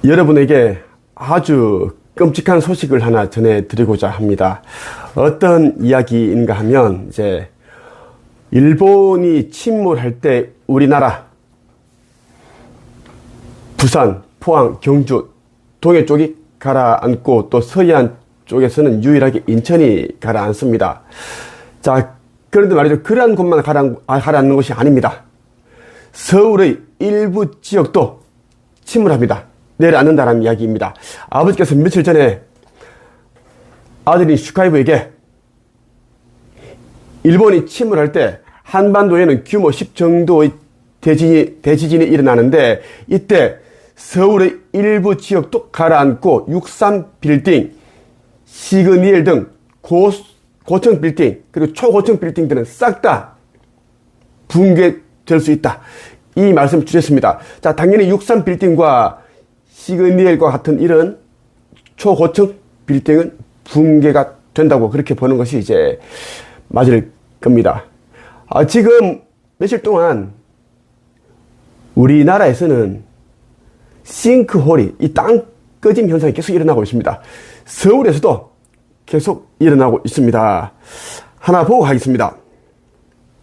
여러분에게 아주 끔찍한 소식을 하나 전해드리고자 합니다. 어떤 이야기인가 하면, 이제, 일본이 침몰할 때 우리나라, 부산, 포항, 경주, 동해 쪽이 가라앉고 또 서해안 쪽에서는 유일하게 인천이 가라앉습니다. 자, 그런데 말이죠. 그러한 곳만 가라앉는 것이 아닙니다. 서울의 일부 지역도 침몰합니다. 내려앉는다는 이야기입니다. 아버지께서 며칠 전에 아들인 슈카이브에게 일본이 침몰할 때 한반도에는 규모 10 정도의 대지진이 일어나는데 이때 서울의 일부 지역도 가라앉고 63빌딩, 시그니엘 등 고층 빌딩 그리고 초고층 빌딩들은 싹 다 붕괴될 수 있다. 이 말씀을 주셨습니다. 자, 당연히 63빌딩과 시그니엘과 같은 이런 초고층 빌딩은 붕괴가 된다고 그렇게 보는 것이 이제 맞을 겁니다. 지금 며칠 동안 우리나라에서는 싱크홀이, 이 땅 꺼짐 현상이 계속 일어나고 있습니다. 서울에서도 계속 일어나고 있습니다. 하나 보고 가겠습니다.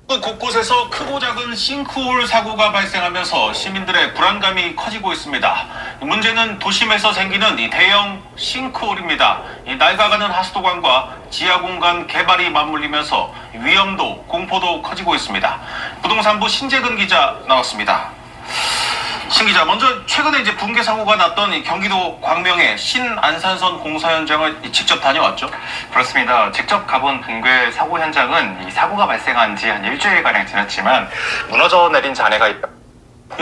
곳곳에서 크고 작은 싱크홀 사고가 발생하면서 시민들의 불안감이 커지고 있습니다. 문제는 도심에서 생기는 이 대형 싱크홀입니다. 이 낡아가는 하수도관과 지하공간 개발이 맞물리면서 위험도 공포도 커지고 있습니다. 부동산부 신재근 기자 나왔습니다. 신 기자, 먼저 최근에 이제 붕괴 사고가 났던 이 경기도 광명의 신안산선 공사 현장을 직접 다녀왔죠? 그렇습니다. 직접 가본 붕괴 사고 현장은 이 사고가 발생한 지 한 일주일가량 지났지만 무너져 내린 잔해가 있다.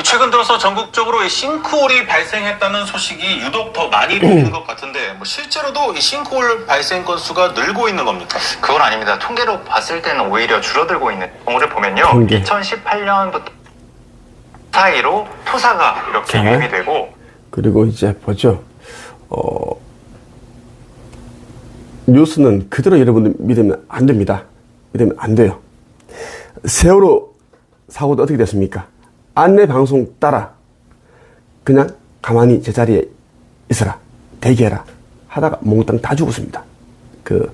최근 들어서 전국적으로 이 싱크홀이 발생했다는 소식이 유독 더 많이 들리는 것 같은데 실제로도 이 싱크홀 발생 건수가 늘고 있는 겁니까? 그건 아닙니다. 통계로 봤을 때는 오히려 줄어들고 있는 경우를 보면요. 2018년부터 사이로 토사가 이렇게 유입이 되고, 그리고 이제 보죠. 뉴스는 그대로 여러분들 믿으면 안 됩니다. 믿으면 안 돼요. 세월호 사고도 어떻게 됐습니까? 안내 방송 따라 그냥 가만히 제자리에 있어라, 대기해라 하다가 몽땅 다 죽었습니다. 그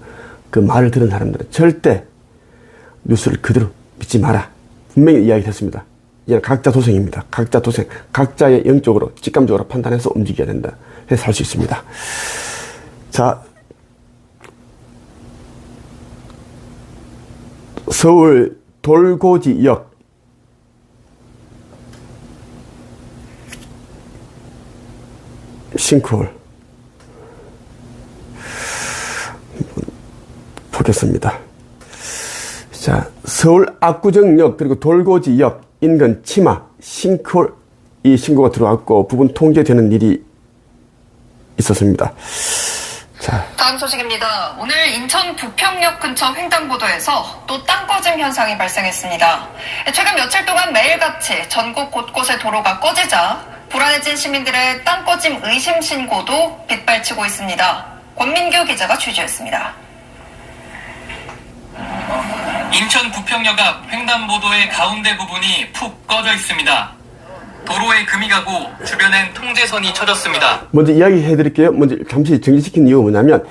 말을 들은 사람들은 절대 뉴스를 그대로 믿지 마라. 분명히 이야기했습니다. 이제 각자 도생입니다. 각자 도생, 각자의 영적으로, 직감적으로 판단해서 움직여야 된다. 해서 할 수 있습니다. 자, 서울 돌고지역 싱크홀 보겠습니다. 자, 서울 압구정역 그리고 돌고지역 인근 치마 싱크홀 이 신고가 들어왔고 부분 통제되는 일이 있었습니다. 자, 다음 소식입니다. 오늘 인천 부평역 근처 횡단보도에서 또 땅 꺼짐 현상이 발생했습니다. 최근 며칠 동안 매일같이 전국 곳곳의 도로가 꺼지자 불안해진 시민들의 땅 꺼짐 의심 신고도 빗발치고 있습니다. 권민규 기자가 취재했습니다. 인천 부평역 앞 횡단보도의 가운데 부분이 푹 꺼져 있습니다. 도로에 금이 가고 주변엔 통제선이 쳐졌습니다. 먼저 이야기해 드릴게요. 먼저 잠시 정리시킨 이유가 뭐냐면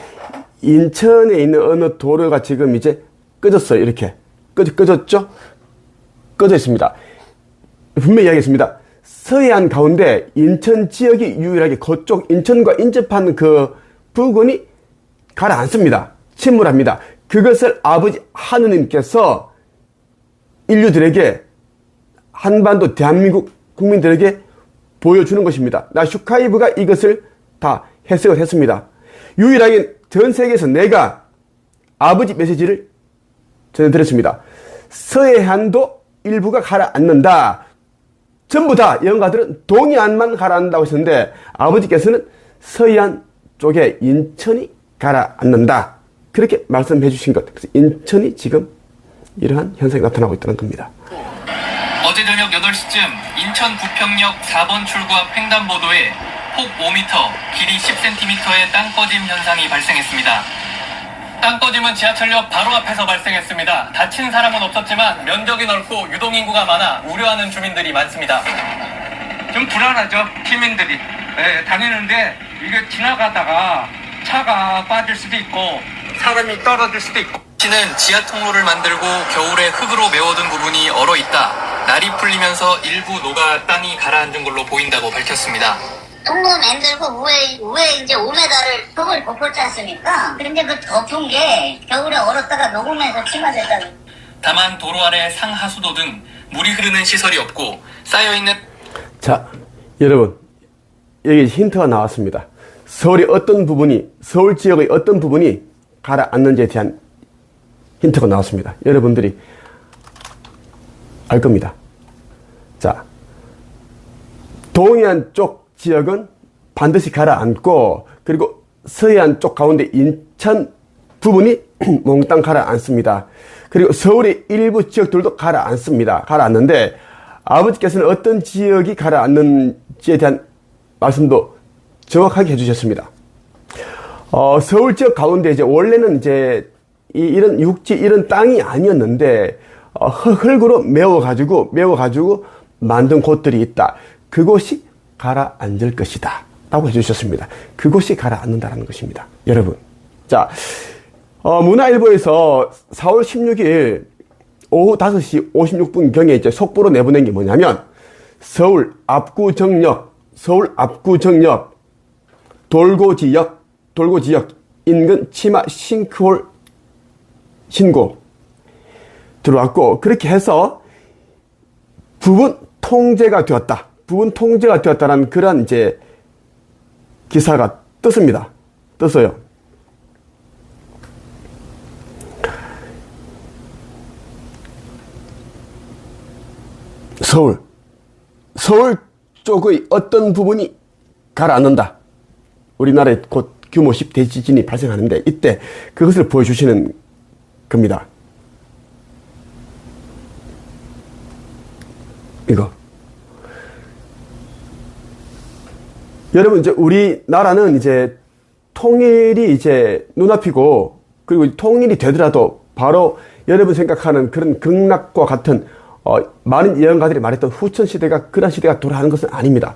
인천에 있는 어느 도로가 지금 이제 꺼졌어요. 이렇게 꺼졌죠? 꺼져 있습니다. 분명히 이야기했습니다. 서해안 가운데 인천 지역이 유일하게 그쪽 인천과 인접한 그 부근이 가라앉습니다. 침몰합니다. 그것을 아버지 하느님께서 인류들에게, 한반도 대한민국 국민들에게 보여주는 것입니다. 나 슈카이브가 이것을 다 해석을 했습니다. 유일하게 전 세계에서 내가 아버지 메시지를 전해드렸습니다. 서해안도 일부가 가라앉는다. 전부 다 영가들은 동해안만 가라앉는다고 했었는데 아버지께서는 서해안 쪽에 인천이 가라앉는다. 그렇게 말씀해 주신 것. 그래서 인천이 지금 이러한 현상이 나타나고 있다는 겁니다. 어제 저녁 8시쯤 인천 부평역 4번 출구 앞 횡단보도에 폭 5m, 길이 10cm의 땅 꺼짐 현상이 발생했습니다. 땅 꺼짐은 지하철역 바로 앞에서 발생했습니다. 다친 사람은 없었지만 면적이 넓고 유동인구가 많아 우려하는 주민들이 많습니다. 좀 불안하죠, 시민들이. 다니는데 이게 지나가다가 차가 빠질 수도 있고 사람이 떨어질 수도 있고. 시는 지하 통로를 만들고 겨울에 흙으로 메워둔 부분이 얼어 있다. 날이 풀리면서 일부 녹아 땅이 가라앉은 걸로 보인다고 밝혔습니다. 통로 만들고 위에 이제 5m를 흙을 덮었지 않습니까? 근데 그 덮은 게 겨울에 얼었다가 녹으면서 침하됐다는. 다만 도로 아래 상하수도 등 물이 흐르는 시설이 없고 쌓여있는. 자, 여러분, 여기 힌트가 나왔습니다. 서울 지역의 어떤 부분이 가라앉는지에 대한 힌트가 나왔습니다. 여러분들이 알 겁니다. 자, 동해안 쪽 지역은 반드시 가라앉고, 그리고 서해안 쪽 가운데 인천 부분이 몽땅 가라앉습니다. 그리고 서울의 일부 지역들도 가라앉는데, 아버지께서는 어떤 지역이 가라앉는지에 대한 말씀도 정확하게 해주셨습니다. 서울 지역 가운데 이제 원래는 이제 이런 육지, 이런 땅이 아니었는데, 흙으로 메워가지고 만든 곳들이 있다. 그곳이 가라앉을 것이다. 라고 해주셨습니다. 그곳이 가라앉는다는 것입니다. 여러분. 자, 문화일보에서 4월 16일 오후 5시 56분경에 이제 속보로 내보낸 게 뭐냐면, 서울 압구정역 돌고 지역 인근 치마 싱크홀 신고 들어왔고, 그렇게 해서 부분 통제가 되었다라는 그런 이제 기사가 떴어요. 서울 쪽의 어떤 부분이 가라앉는다. 우리나라에 곧 규모 10 대지진이 발생하는데, 이때 그것을 보여주시는 겁니다. 이거. 여러분, 이제 우리나라는 이제 통일이 이제 눈앞이고, 그리고 통일이 되더라도 바로 여러분 생각하는 그런 극락과 같은 많은 예언가들이 말했던 후천 시대가, 그런 시대가 돌아가는 것은 아닙니다.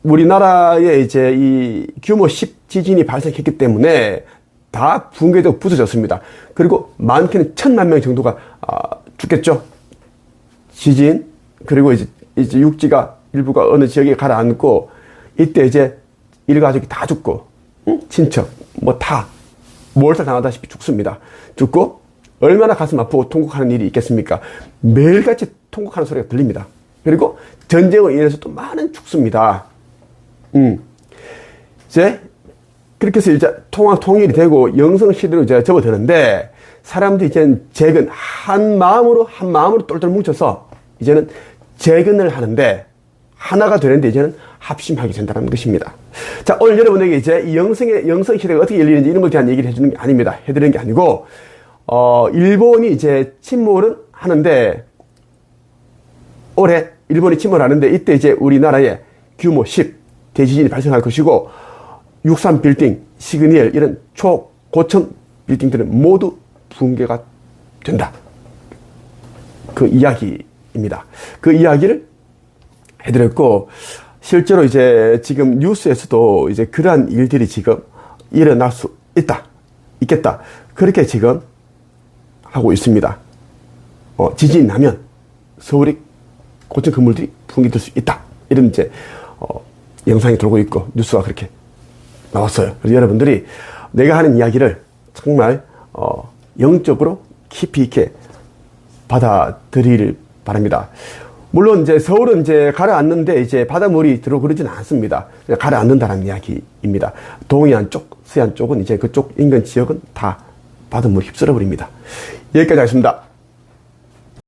우리나라에 이제 이 규모 10 지진이 발생했기 때문에 다 붕괴되고 부서졌습니다. 그리고 많게는 1000만 명 정도가 죽겠죠. 지진, 그리고 이제 육지가 일부가 어느 지역에 가라앉고, 이때 이제 일가족이 다 죽고, 친척, 다 몰살 당하다시피 죽습니다. 죽고, 얼마나 가슴 아프고 통곡하는 일이 있겠습니까? 매일같이 통곡하는 소리가 들립니다. 그리고 전쟁으로 인해서 또 많은 죽습니다. 이제 그렇게 해서 이제 통일이 되고 영성시대로 이제 접어드는데, 사람들이 이제는 한 마음으로 똘똘 뭉쳐서 이제는 재건을 하는데, 하나가 되는데 이제는 합심하게 된다는 것입니다. 자, 오늘 여러분에게 이제 이 영성시대가 어떻게 열리는지 이런 것에 대한 얘기를 해주는 게 아닙니다. 해드리는 게 아니고, 일본이 이제 침몰은 하는데, 올해 일본이 침몰하는데, 이때 이제 우리나라에 규모 10 대지진이 발생할 것이고, 63 빌딩, 시그니엘, 이런 초고층 빌딩들은 모두 붕괴가 된다. 그 이야기입니다. 그 이야기를 해드렸고, 실제로 이제 지금 뉴스에서도 이제 그러한 일들이 지금 일어날 수 있겠다. 그렇게 지금 하고 있습니다. 지진이 나면 서울의 고층 건물들이 붕괴될 수 있다. 이런 이제 영상이 돌고 있고 뉴스가 그렇게 나왔어요. 그래서 여러분들이 내가 하는 이야기를 정말 영적으로 깊이 있게 받아들이길 바랍니다. 물론 이제 서울은 이제 가라앉는데 이제 바닷물이 들어오고 그러지는 않습니다. 그냥 가라앉는다는 이야기입니다. 동해안 쪽, 서해안 쪽은 이제 그쪽 인근 지역은 다 바닷물이 휩쓸어 버립니다. 여기까지 하겠습니다.